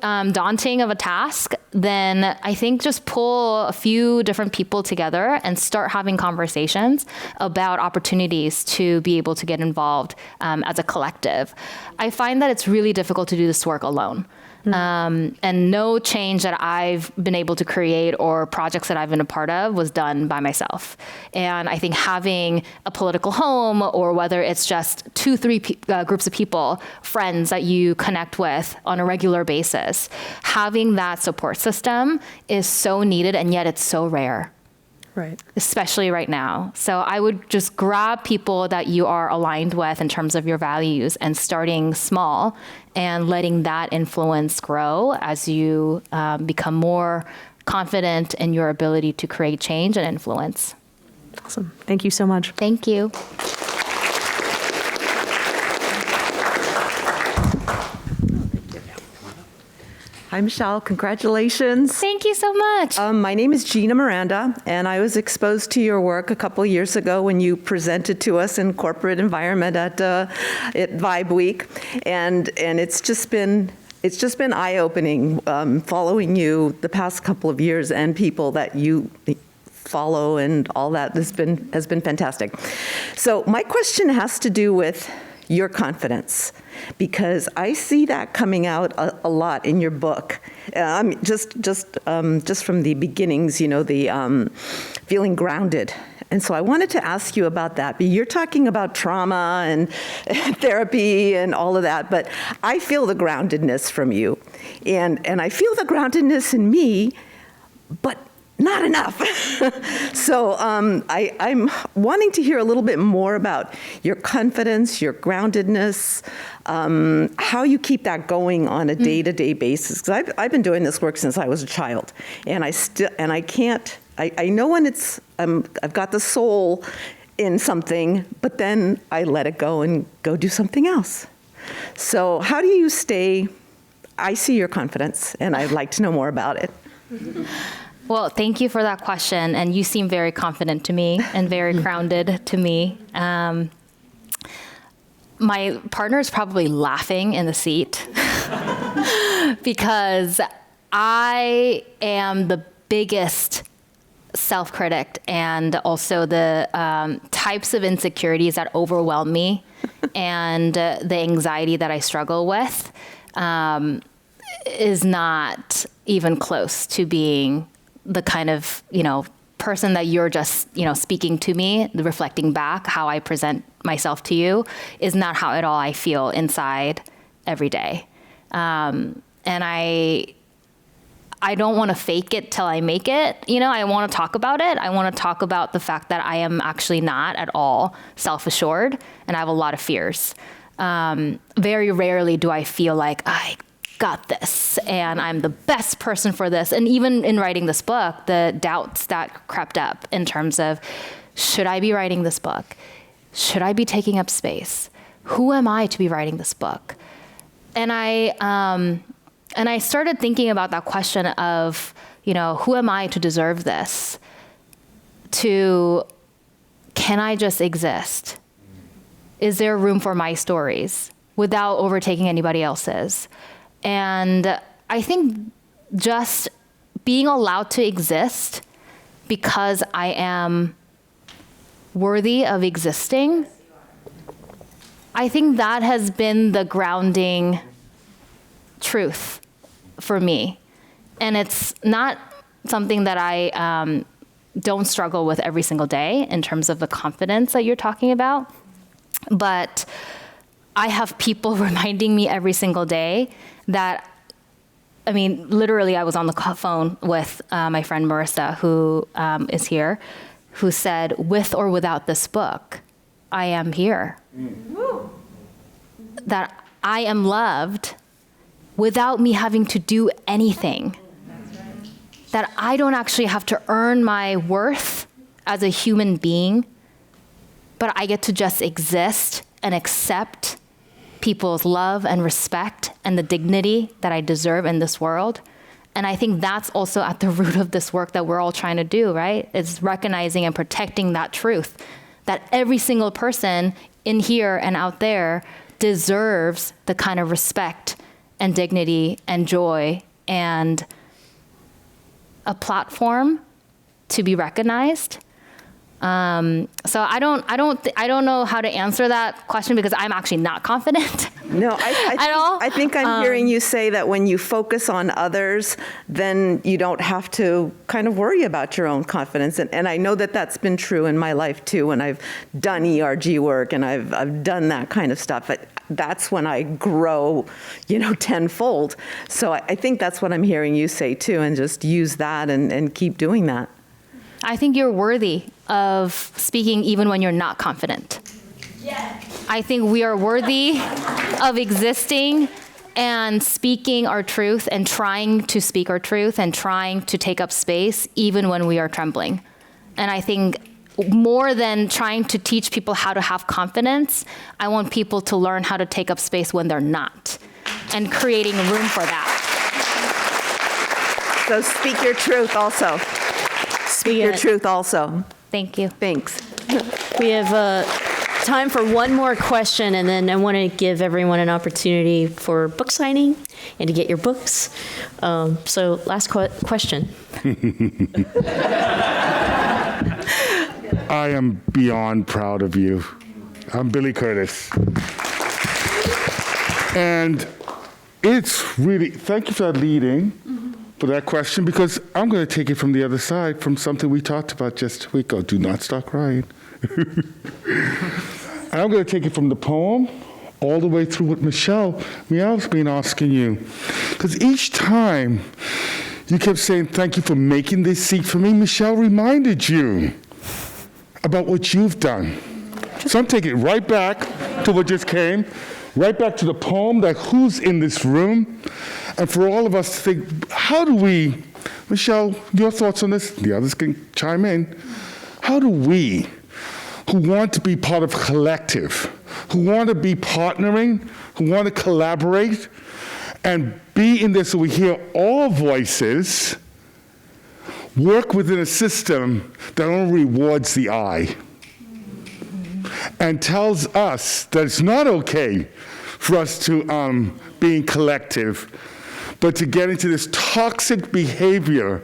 daunting of a task, then I think just pull a few different people together and start having conversations about opportunities to be able to get involved as a collective. I find that it's really difficult to do this work alone. And no change that I've been able to create or projects that I've been a part of was done by myself. And I think having a political home, or whether it's just 2-3 groups of people, friends that you connect with on a regular basis, having that support system is so needed, and yet it's so rare. Right. Especially right now. So I would just grab people that you are aligned with in terms of your values, and starting small and letting that influence grow as you become more confident in your ability to create change and influence. Awesome. Thank you so much. Thank you. Hi, Michelle. Congratulations. Thank you so much. My name is Gina Miranda, and I was exposed to your work a couple years ago when you presented to us in corporate environment at Vibe Week, and it's just been eye-opening following you the past couple of years, and people that you follow and all that has been fantastic. So my question has to do with your confidence, because I see that coming out a lot in your book. Just from the beginnings, the feeling grounded. And so I wanted to ask you about that. You're talking about trauma and therapy and all of that, but I feel the groundedness from you. And I feel the groundedness in me, but not enough. So I'm wanting to hear a little bit more about your confidence, your groundedness, how you keep that going on a day-to-day basis. Because I've been doing this work since I was a child, and I can't. I know when it's I've got the soul in something, but then I let it go and go do something else. So how do you stay? I see your confidence, and I'd like to know more about it. Well, thank you for that question, and you seem very confident to me and very grounded to me. My partner is probably laughing in the seat because I am the biggest self-critic, and also the types of insecurities that overwhelm me and the anxiety that I struggle with is not even close to being the kind of, person that you're just, speaking to me, reflecting back how I present myself to you is not how at all I feel inside every day. And I don't want to fake it till I make it. I want to talk about it. I want to talk about the fact that I am actually not at all self-assured, and I have a lot of fears. Very rarely do I feel like I got this and I'm the best person for this. And even in writing this book, the doubts that crept up in terms of, should I be writing this book? Should I be taking up space? Who am I to be writing this book? And I started thinking about that question of, who am I to deserve this? To, can I just exist? Is there room for my stories without overtaking anybody else's? And I think just being allowed to exist because I am worthy of existing, I think that has been the grounding truth for me. And it's not something that I don't struggle with every single day in terms of the confidence that you're talking about. But I have people reminding me every single day that, literally I was on the phone with my friend Marissa, who is here, who said, with or without this book, I am here. That I am loved without me having to do anything. That I don't actually have to earn my worth as a human being, but I get to just exist and accept people's love and respect and the dignity that I deserve in this world. And I think that's also at the root of this work that we're all trying to do, right? It's recognizing and protecting that truth, that every single person in here and out there deserves the kind of respect and dignity and joy and a platform to be recognized. So I don't know how to answer that question because I'm actually not confident. No, I think I'm hearing you say that when you focus on others, then you don't have to kind of worry about your own confidence. And I know that that's been true in my life too, when I've done ERG work and I've done that kind of stuff. But that's when I grow, tenfold. So I think that's what I'm hearing you say too, and just use that and keep doing that. I think you're worthy of speaking even when you're not confident. Yes. I think we are worthy of existing and speaking our truth and trying to speak our truth and trying to take up space even when we are trembling. And I think more than trying to teach people how to have confidence, I want people to learn how to take up space when they're not and creating room for that. So speak your truth also. Speak your truth also. Thank you. Thanks. We have time for one more question, and then I want to give everyone an opportunity for book signing and to get your books. So last question. I am beyond proud of you. I'm Billy Curtis. And it's really, thank you for leading for that question, because I'm going to take it from the other side, from something we talked about just a week ago. Do not start crying. And I'm going to take it from the poem all the way through what Meow's been asking you. Because each time You kept saying, thank you for making this seat for me. Michelle reminded you about what you've done. So I'm taking it right back to what just came, right back to the poem, that who's in this room, and for all of us to think, how do we, Michelle, your thoughts on this? The others can chime in. How do we, who want to be part of collective, who want to be partnering, who want to collaborate, and be in this so we hear all voices, work within a system that only rewards the I and tells us that it's not okay for us to be in collective, but to get into this toxic behavior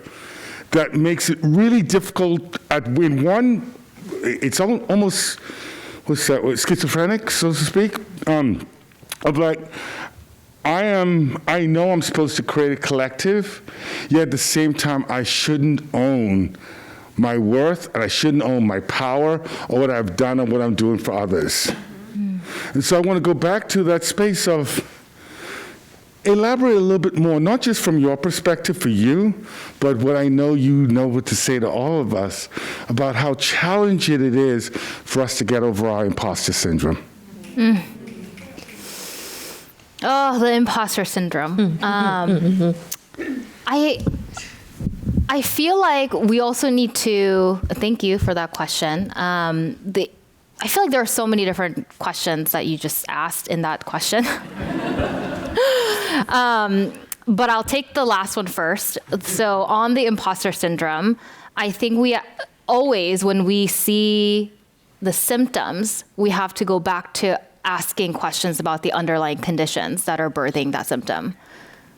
that makes it really difficult in one, it's almost, what's that, schizophrenic, so to speak, of like, I know I'm supposed to create a collective, yet at the same time, I shouldn't own my worth, and I shouldn't own my power, or what I've done, and what I'm doing for others. And so I want to go back to that space of elaborate a little bit more, not just from your perspective for you, but what I know you know what to say to all of us about how challenging it is for us to get over our imposter syndrome. Oh, the imposter syndrome. I feel like we also need to, thank you for that question. I feel like there are so many different questions that you just asked in that question. But I'll take the last one first. So on the imposter syndrome, I think we always, when we see the symptoms, we have to go back to asking questions about the underlying conditions that are birthing that symptom.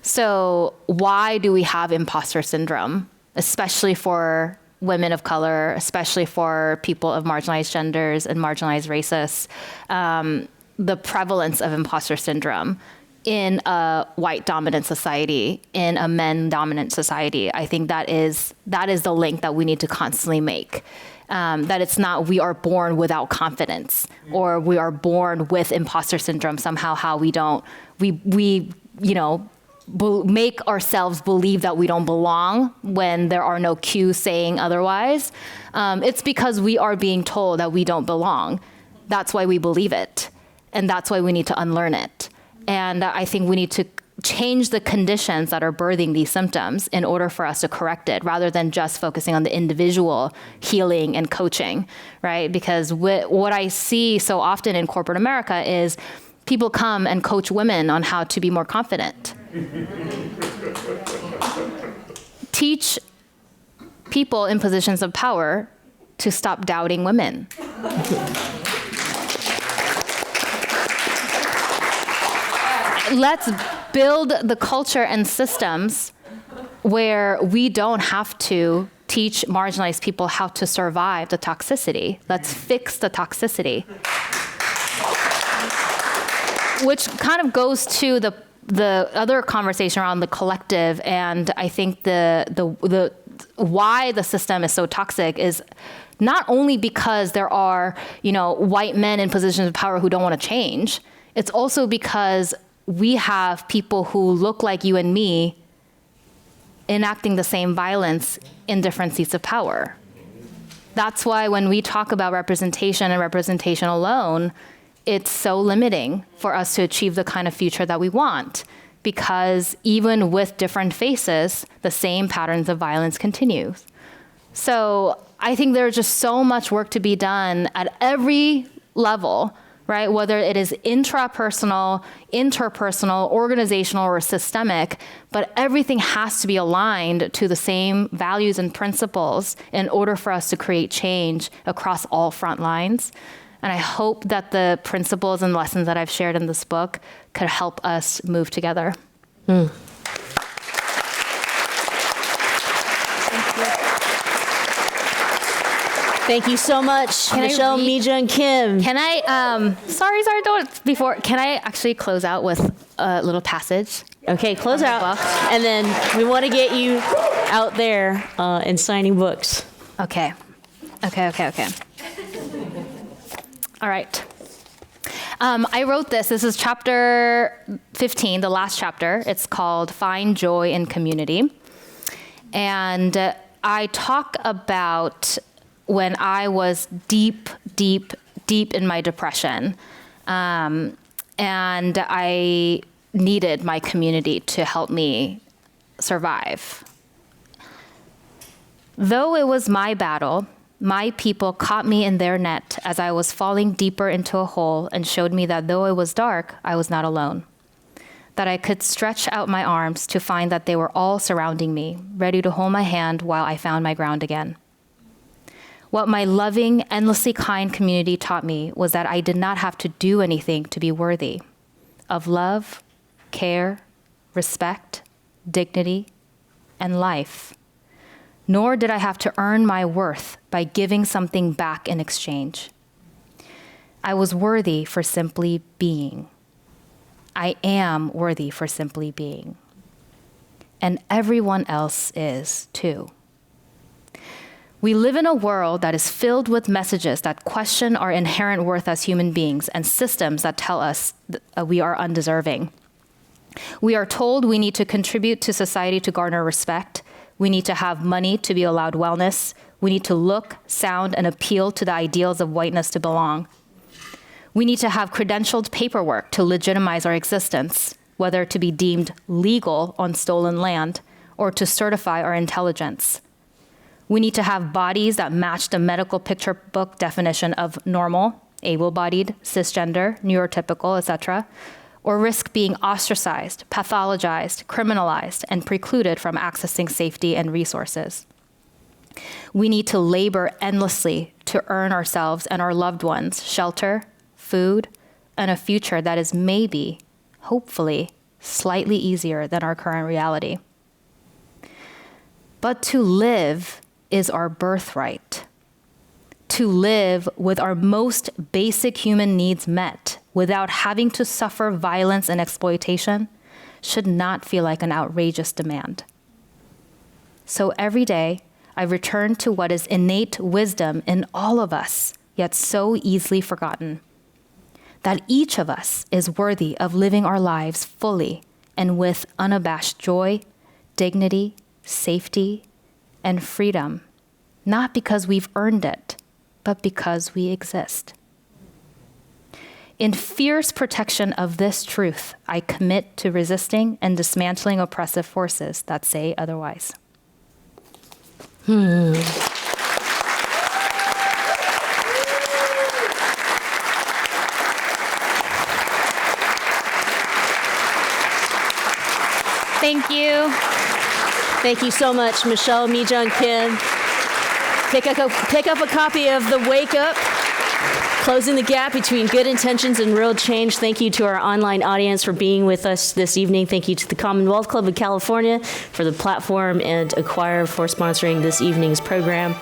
So why do we have imposter syndrome, especially for women of color, especially for people of marginalized genders and marginalized races? The prevalence of imposter syndrome in a white dominant society, in a men dominant society, I think that is the link that we need to constantly make. That it's not we are born without confidence, or we are born with imposter syndrome somehow, how we make ourselves believe that we don't belong when there are no cues saying otherwise. It's because we are being told that we don't belong. That's why we believe it. And that's why we need to unlearn it. And I think we need to change the conditions that are birthing these symptoms in order for us to correct it, rather than just focusing on the individual healing and coaching, right? Because what I see so often in corporate America is people come and coach women on how to be more confident. Teach people in positions of power to stop doubting women. Let's build the culture and systems where we don't have to teach marginalized people how to survive the toxicity. Let's fix the toxicity. Which kind of goes to the other conversation around the collective, and I think the why the system is so toxic is not only because there are, white men in positions of power who don't want to change. It's also because we have people who look like you and me enacting the same violence in different seats of power. That's why when we talk about representation and representation alone, it's so limiting for us to achieve the kind of future that we want, because even with different faces, the same patterns of violence continue. So I think there's just so much work to be done at every level, right? Whether it is intrapersonal, interpersonal, organizational, or systemic, but everything has to be aligned to the same values and principles in order for us to create change across all front lines. And I hope that the principles and lessons that I've shared in this book could help us move together. Thank you so much, Michelle Mi-Jung Kim. Can I, sorry, can I actually close out with a little passage? Okay, close out. And then we want to get you out there and signing books. Okay. All right. I wrote this. This is chapter 15, the last chapter. It's called Find Joy in Community. And I talk about when I was deep in my depression, and I needed my community to help me survive. Though it was my battle, my people caught me in their net as I was falling deeper into a hole and showed me that though it was dark, I was not alone. That I could stretch out my arms to find that they were all surrounding me, ready to hold my hand while I found my ground again. What my loving, endlessly kind community taught me was that I did not have to do anything to be worthy of love, care, respect, dignity, and life. Nor did I have to earn my worth by giving something back in exchange. I was worthy for simply being. I am worthy for simply being. And everyone else is too. We live in a world that is filled with messages that question our inherent worth as human beings and systems that tell us we are undeserving. We are told we need to contribute to society to garner respect. We need to have money to be allowed wellness. We need to look, sound, and appeal to the ideals of whiteness to belong. We need to have credentialed paperwork to legitimize our existence, whether to be deemed legal on stolen land or to certify our intelligence. We need to have bodies that match the medical picture book definition of normal, able-bodied, cisgender, neurotypical, etc., or risk being ostracized, pathologized, criminalized, and precluded from accessing safety and resources. We need to labor endlessly to earn ourselves and our loved ones shelter, food, and a future that is maybe, hopefully, slightly easier than our current reality. But to live is our birthright. To live with our most basic human needs met without having to suffer violence and exploitation should not feel like an outrageous demand. So every day, I return to what is innate wisdom in all of us, yet so easily forgotten. That each of us is worthy of living our lives fully and with unabashed joy, dignity, safety, and freedom, not because we've earned it, but because we exist. In fierce protection of this truth, I commit to resisting and dismantling oppressive forces that say otherwise. Thank you. Thank you so much, Michelle Mi-Jung Kim. Pick up a copy of The Wake Up, Closing the Gap Between Good Intentions and Real Change. Thank you to our online audience for being with us this evening. Thank you to the Commonwealth Club of California for the platform and Acquire for sponsoring this evening's program.